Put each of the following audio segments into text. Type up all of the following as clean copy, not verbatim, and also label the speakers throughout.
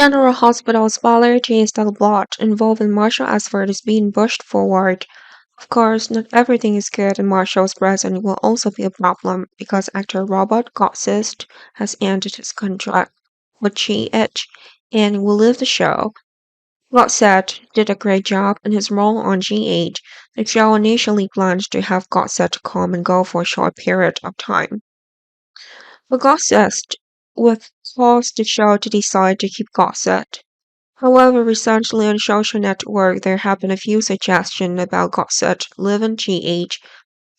Speaker 1: General Hospital's popularity is still blocked, involving martial effort is being pushed forward. Of course, not everything is good, and Marshall's presence will also be a problem because actor Robert Gossist has ended his contract with GH and will leave the show. Gossett did a great job in his role on GH. The show initially planned to have Gossett come and go for a short period of time, but Gossett would cause the show to decide to keep Gossett. However, recently on social network there have been a few suggestions about Gossett leaving GH.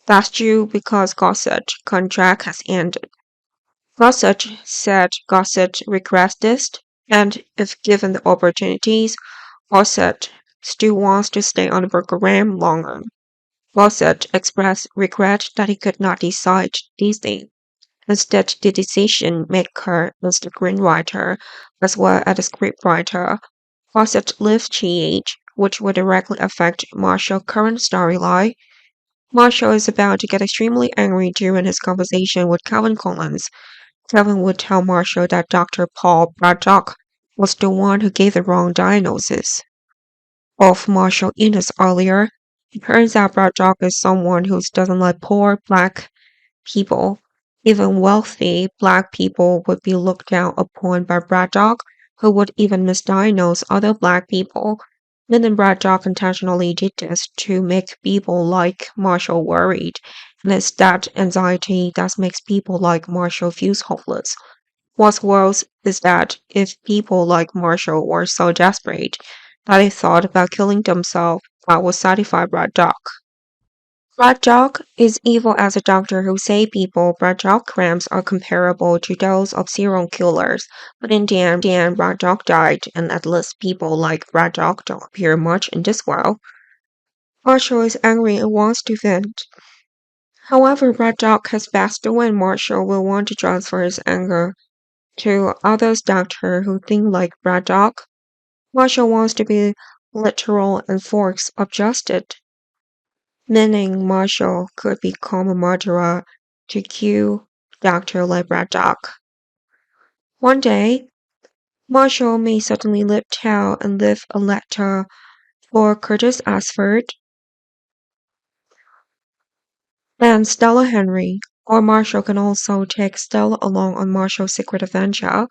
Speaker 1: That's due because Gossett contract has ended. Gossett said Gossett regrets this, and if given the opportunities, Gossett still wants to stay on the program longer. Gossett expressed regret that he could not decide these things. Instead, the decision maker was the screenwriter as well as the scriptwriter. Gossett left GH, which would directly affect Marshall's current storyline. Marshall is about to get extremely angry during his conversation with Kevin Collins. Kevin would tell Marshall that Dr. Paul Braddock was the one who gave the wrong diagnosis of Marshall illness earlier. It turns out Braddock is someone who doesn't like poor black people. Even wealthy black people would be looked down upon by Braddock, who would even misdiagnose other black people. Lyndon Braddock intentionally did this to make people like Marshall worried, and it's that anxiety that makes people like Marshall feel hopeless. What's worse is that if people like Marshall were so desperate that they thought about killing themselves, that would satisfy Braddock. Braddock is evil as a doctor who saved people. Braddock crimes are comparable to those of serial killers, but in the end, Braddock died, and at least people like Braddock don't appear much in this world. Marshall is angry and wants to vent. However, Braddock has passed away, and Marshall will want to transfer his anger to others doctor who think like Braddock. Marshall wants to be literal and forks of justice, meaning Marshall could become a murderer to kill Dr. like Braddock. One day, Marshall may suddenly leave town and leave a letter for Curtis Asford and Stella Henry, or Marshall can also take Stella along on Marshall's secret adventure.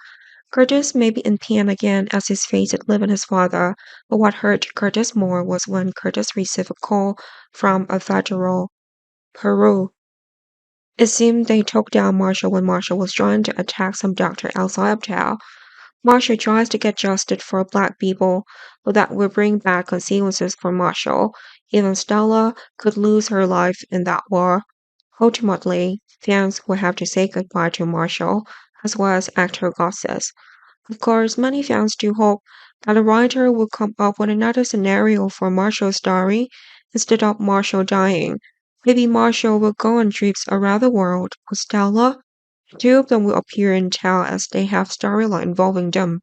Speaker 1: Curtis may be in pain again as he's faced leaving his father, but what hurt Curtis more was when Curtis received a call from a federal Peru. It seemed they took down Marshall when Marshall was trying to attack some doctor outside of town. Marshall tries to get justice for black people, but that will bring bad consequences for Marshall. Even Stella could lose her life in that war. Ultimately, fans will have to say goodbye to Marshall, as well as actor Gosses. Of course, many fans do hope that a writer will come up with another scenario for Marshall's story instead of Marshall dying. Maybe Marshall will go on trips around the world with Stella. The two of them will appear in town as they have storyline involving them.